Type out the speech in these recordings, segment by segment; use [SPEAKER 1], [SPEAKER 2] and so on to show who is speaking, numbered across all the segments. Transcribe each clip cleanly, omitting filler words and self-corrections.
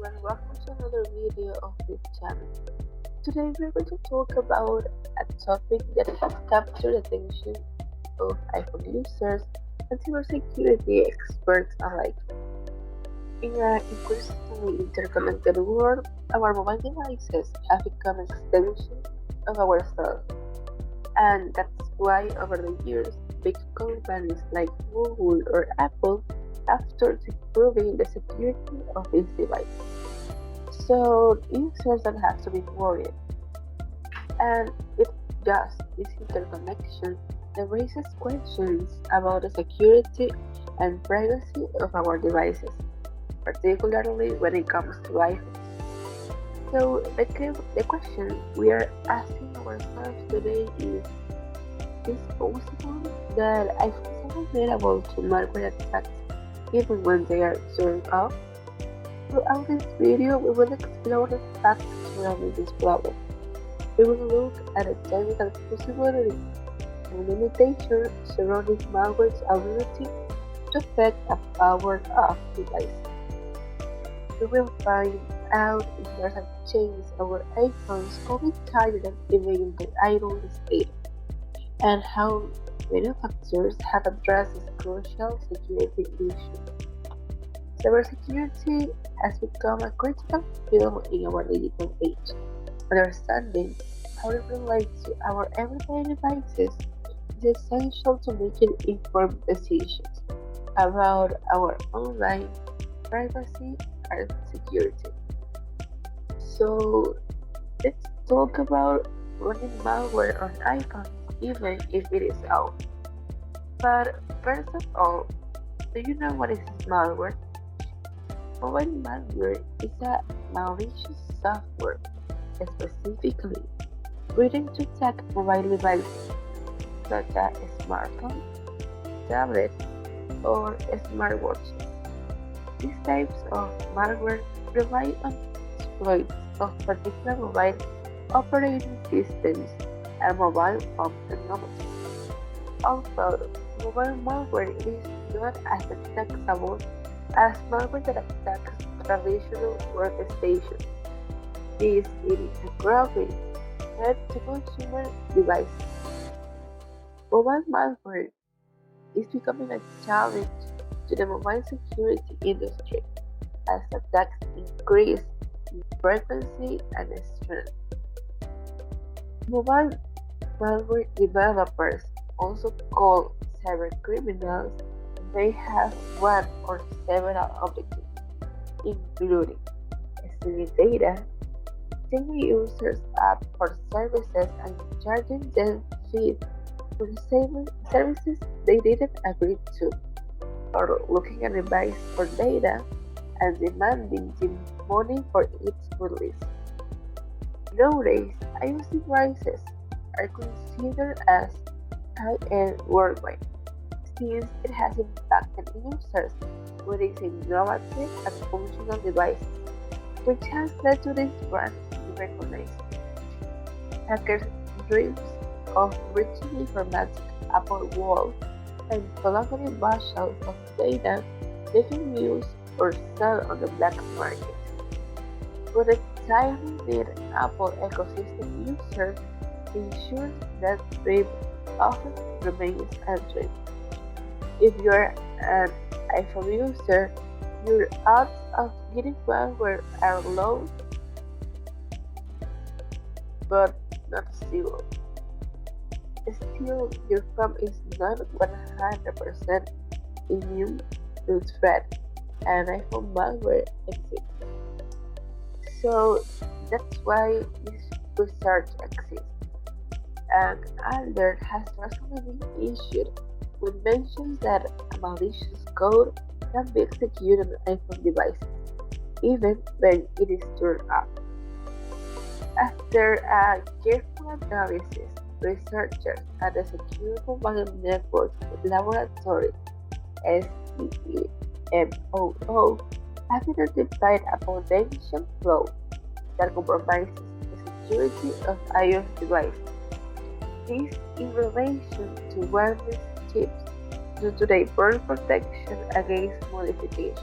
[SPEAKER 1] and welcome to another video of this channel. Today we're going to talk about a topic that has captured the attention of iPhone users and cybersecurity experts alike. In an increasingly interconnected world, our mobile devices have become extensions of ourselves, and that's why over the years, big companies like Google or Apple have started improving the security of these devices. So users don't have to be worried. And it does this interconnection that raises questions about the security and privacy of our devices, particularly when it comes to iPhones. So the question we are asking ourselves today is it possible that iPhones are vulnerable to malware attacks even when they are turned off? Throughout this video, we will explore the facts surrounding this problem. We will look at the technical possibilities and limitations surrounding malware's ability to affect a powered-off device. We will find out if there's a chance our iPhones could be targeted even in the idle state, and how manufacturers have addressed this crucial security issue. Cybersecurity has become a critical field in our digital age. Understanding how it relates to our everyday devices is essential to making informed decisions about our online privacy and security. So, let's talk about running malware on iPhones, even if it is out. But first of all, do you know what is malware? Mobile malware is a malicious software specifically written to attack mobile devices such as smartphones, tablets, or smartwatches. These types of malware rely on exploits of particular mobile operating systems and mobile phone technology. Although mobile malware is not as detectable as malware that attacks traditional workstations, it is a growing threat to consumer devices. Mobile malware is becoming a challenge to the mobile security industry as attacks increase in frequency and strength. Mobile malware developers, also called cybercriminals, may have one or several objectives, including stealing data, taking users up for services and charging them fees for services they didn't agree to, or looking at a device for data and demanding them money for its release. Nowadays, iOS devices are considered as high-end worldwide, since it has impacted users with its innovative and functional devices, which has led to this brand being recognized. Hackers' dreams of reaching the informatic Apple wall and collecting bushels of data they can use or sell on the black market. But the tiny-knit Apple ecosystem user ensures that dream often remains a dream. If you're an iPhone user, your odds of getting malware are low but not zero. Still, your phone is not 100% immune to threat, and iPhone malware exists. So that's why this research exists. An alert has recently been issued which mentions that a malicious code can be executed on iPhone devices, even when it is turned off. After a careful analysis, researchers at the Secure Mobile Networks Laboratory (SEMOO) have identified a potential flaw that compromises the security of iOS devices. This in relation to wireless chips due to their burn protection against modification.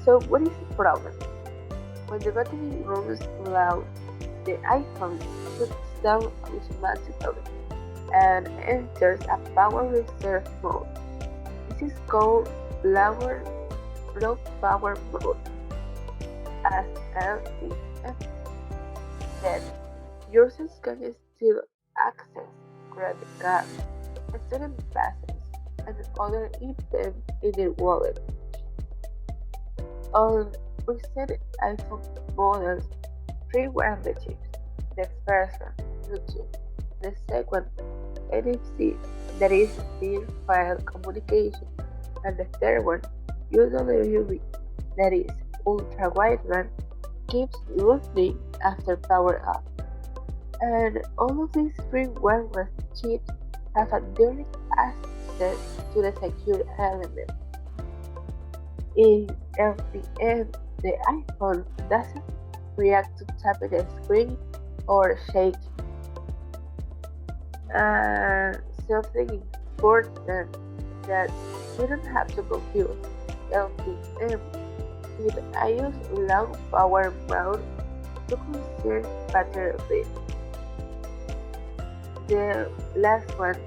[SPEAKER 1] So what is the problem? When the battery runs low, the iPhone shuts down automatically and enters a power reserve mode. This is called low power mode as LTM. Then users can still access credit cards, student passes, and other items in their wallet. On recent iPhone models, three were the chips. The first one, Bluetooth. The second, NFC, that is near file communication. And the third one, UWB, that is ultra wideband, keeps running after power up. And all of these three wireless chips have a direct access to the secure element. In LTM, the iPhone doesn't react to tapping the screen or shaking. Something important that you don't have to confuse LTM with iOS low power mode to conserve battery life. The last one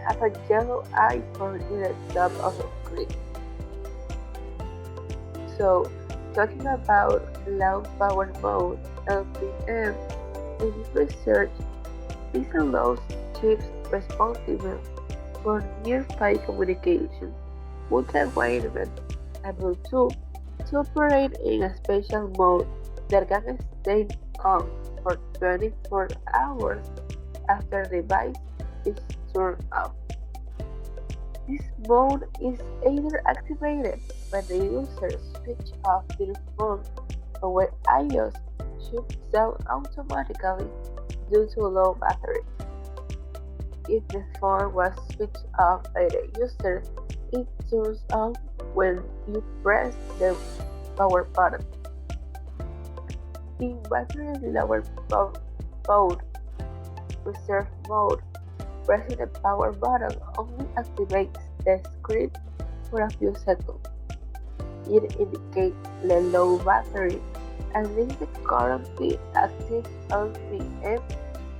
[SPEAKER 1] has a yellow icon in the top of the screen. So, talking about low power mode (LPM) in research, this allows chips responsible for near-file communication, multi-wideband, and Bluetooth to operate in a special mode that can stay on for 24 hours after the device is turned off. This mode is either activated when the user switches off their phone or when iOS shuts down automatically due to low battery. If the phone was switched off by the user, it turns on when you press the power button. In battery lower mode, reserve mode, pressing the power button only activates the screen for a few seconds. It indicates the low battery and leaves the currently active LTM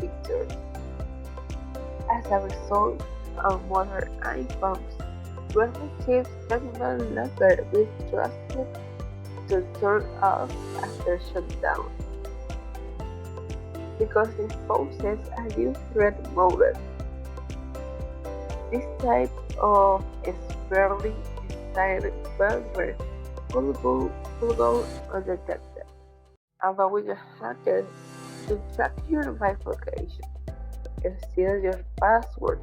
[SPEAKER 1] pictures. As a result, on modern iPhones, graphic chips can no longer be trusted to turn off after shutdown because this poses a new threat model. This type of expertly designed malware will go undetected, allowing a hacker to track your live location, steal your password,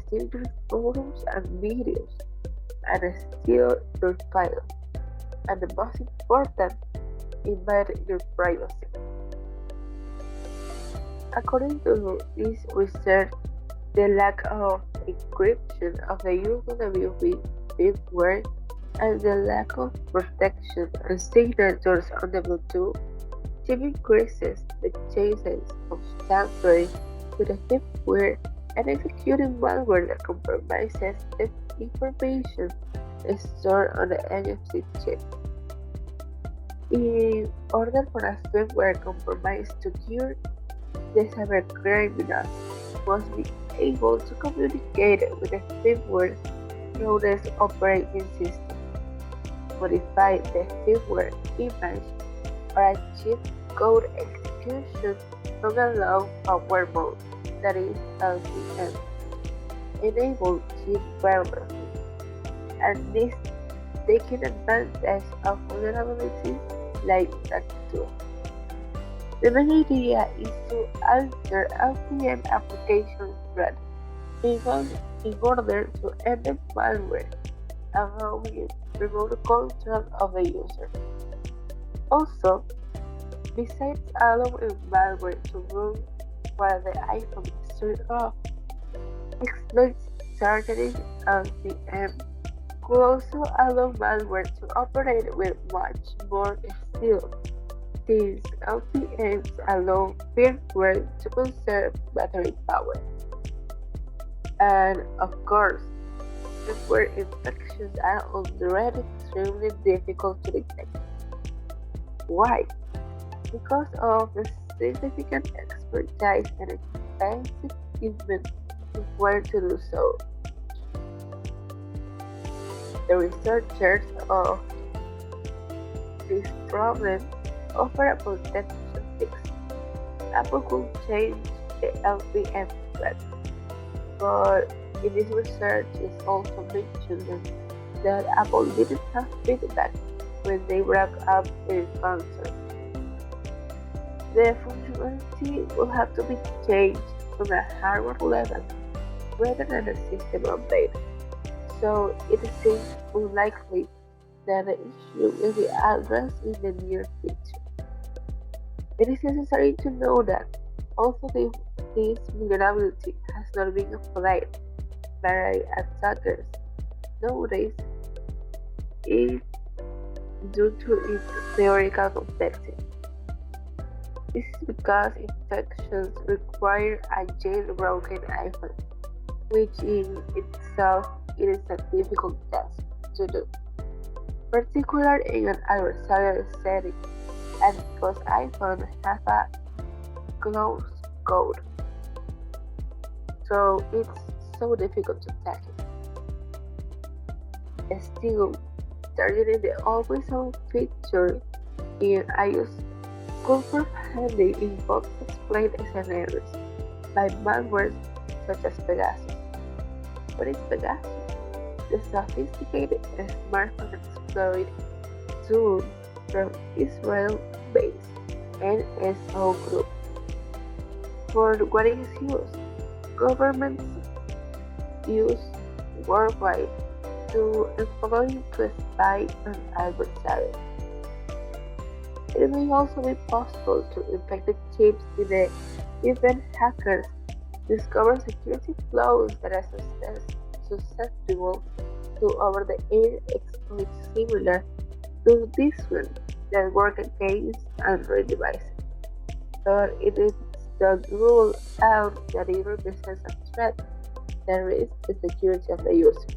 [SPEAKER 1] steal your photos and videos, and steal your files. And the most important, invade your privacy. According to this research, the lack of encryption of the UWB firmware and the lack of protection and signatures on the Bluetooth chip increases the chances of tampering with the firmware and executing malware that compromises the information stored on the NFC chip. In order for a firmware compromise to cure, the cybercriminals must be able to communicate with the firmware through the operating system, modify the firmware image, or achieve code execution from a low power mode, that is LTM, enable chip wirelessly, and this taking advantage of vulnerabilities like that too. The main idea is to alter LTM application thread in order to embed malware, allowing remote control of the user. Also, besides allowing malware to run while the iPhone is turned off, exploits targeting LTM could also allow malware to operate with much more skill, since LTMs allow firmware to conserve battery power. And of course, and where infections are already extremely difficult to detect. Why? Because of the significant expertise and expensive equipment required to do so. The researchers of this problem offer a potential fix. Apple could change the LPM threat, but in this research it's also mentioned that Apple didn't have feedback when they brought up their concern. The functionality will have to be changed on a hardware level rather than a system update, so it seems unlikely that the issue will be addressed in the near future. It is necessary to know that although this vulnerability has not been applied by attackers nowadays, it due to its theoretical complexity. This is because infections require a jailbroken iPhone, which in itself is a difficult task to do, particularly in an adversarial setting, and because iPhones have a closed code, so it's so difficult to tackle. Still, targeting the always-on feature in iOS could prove handy in both explained scenarios by malware such as Pegasus. What is Pegasus? The sophisticated smartphone exploit tool from Israel-based NSO Group. For what it is used, governments use worldwide to employ to spy on adversaries. It may also be possible to infect the chips in the event hackers discover security flaws that are susceptible to over-the-air exploits similar to this one that work against Android devices. But it is not ruled out that it represents a threat that risks the security of the user.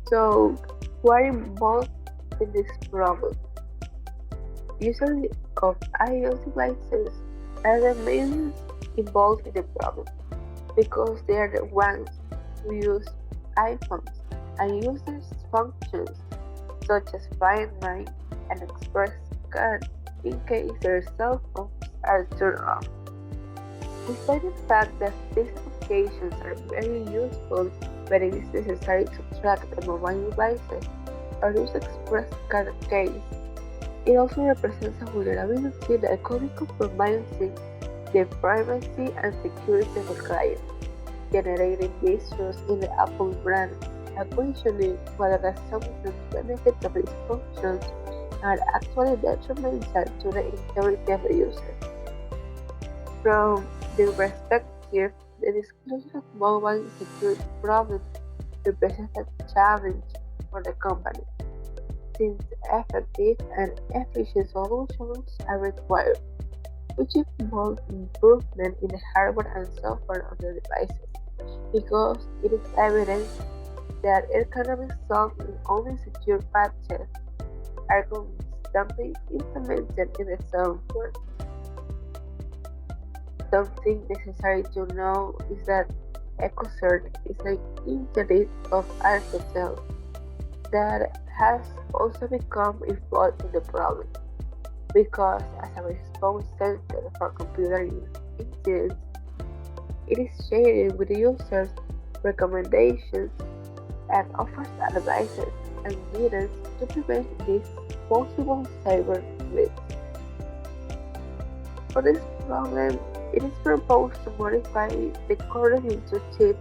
[SPEAKER 1] So, who are involved in this problem? Users of iOS devices are the main involved in the problem because they are the ones who use iPhones and use their functions such as Find My and Express Scan in case their cell phones are turned off. Despite the fact that these applications are very useful when it is necessary to track the mobile devices or use Express Card case, it also represents a vulnerability that could be compromising the privacy and security of the client, generating issues in the Apple brand and questioning whether the assumptions benefits of its functions are actually detrimental to the integrity of the user. From the perspective, the disclosure of mobile security problems represents a challenge for the company, since effective and efficient solutions are required, which involves improvement in the hardware and software of the devices, because it is evident that it cannot be solved in only secure patches are constantly implemented in the software. Something necessary to know is that EcoCert is an internet of Alcatel that has also become involved in the problem because as a response center for computer incidents, it is sharing with the users recommendations and offers advices and guidance to prevent these possible cyber threats. For this problem, it is proposed to modify the current into chip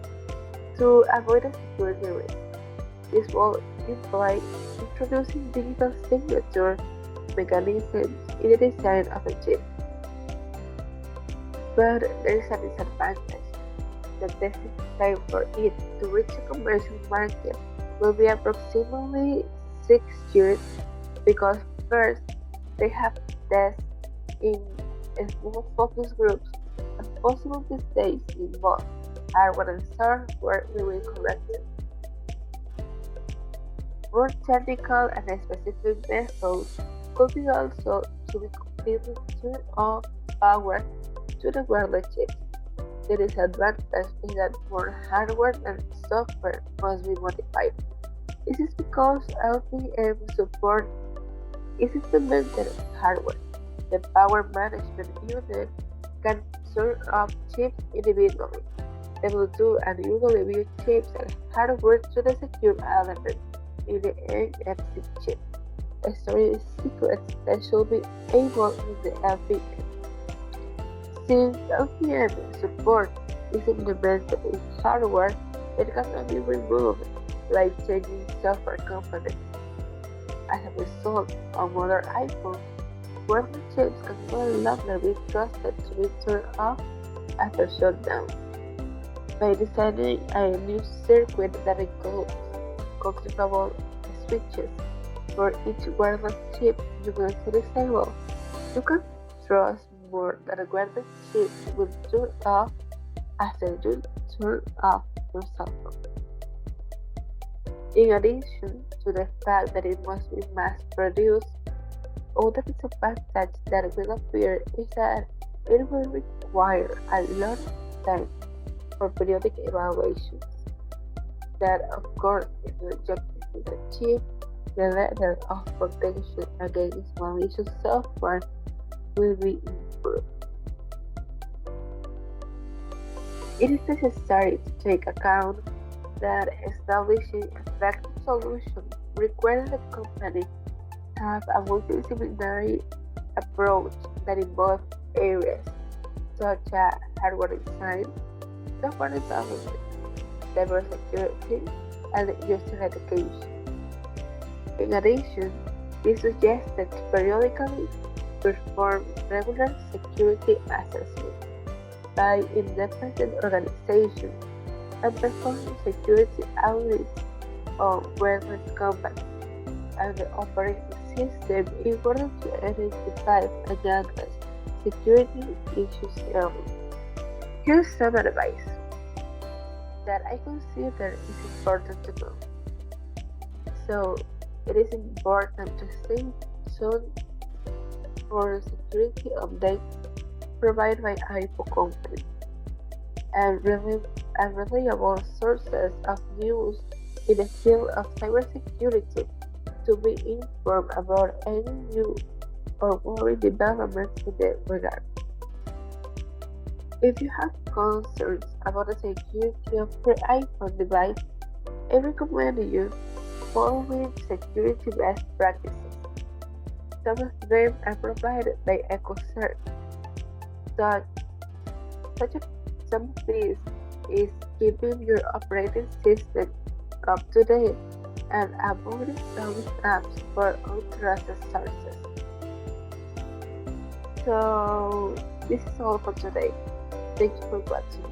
[SPEAKER 1] to avoid a security risk. This will imply introducing digital signature mechanisms in the design of the chip. But there is a disadvantage. The testing time for it to reach a commercial market will be approximately 6 years because first they have to test in small focus groups and possible mistakes involved. hardware and software we will correct it. More technical and specific methods could be also to be completely turn off power to the wireless chips. The disadvantage is that more hardware and software must be modified. This is because LPM support is implemented in hardware. The power management unit can turn off chips individually. They will do and usually view chips and hardware to the secure element in the NFC chip. Storing secrets that should be able in the LPM. Since LPM support is implemented in hardware, it cannot be removed by changing software components. As a result, on modern iPhones, wireless chips can no longer be trusted to be turned off after shutdown. By designing a new circuit that includes configurable switches for each wireless chip you want to disable, you can trust more that a wireless chip will turn off after you turn off your cell phone. In addition to the fact that it must be mass produced, other disadvantage that will appear is that it will require a lot of time for periodic evaluations. That, of course, if the objective is achieved, the level of protection against malicious software will be improved. It is necessary to take account that establishing effective solutions requires the company have a multidisciplinary approach that involves areas such as hardware design, software development, cybersecurity, and user education. In addition, it is suggested to periodically perform regular security assessments by independent organizations and performing security audits on wireless companies and the operating system in order to identify and address security issues early. Here's some advice that I consider is important to know. So, it is important to stay tuned for security updates provided by iPhone company and reliable sources of news in the field of cybersecurity to be informed about any new or worrying developments in the regard. If you have concerns about the security of your iPhone device, I recommend you following security best practices. Some of them are provided by EcoCert. Such, such as some of these is keeping your operating system up to date and avoiding installing apps for untrusted sources. So this is all for today. Thank you for watching.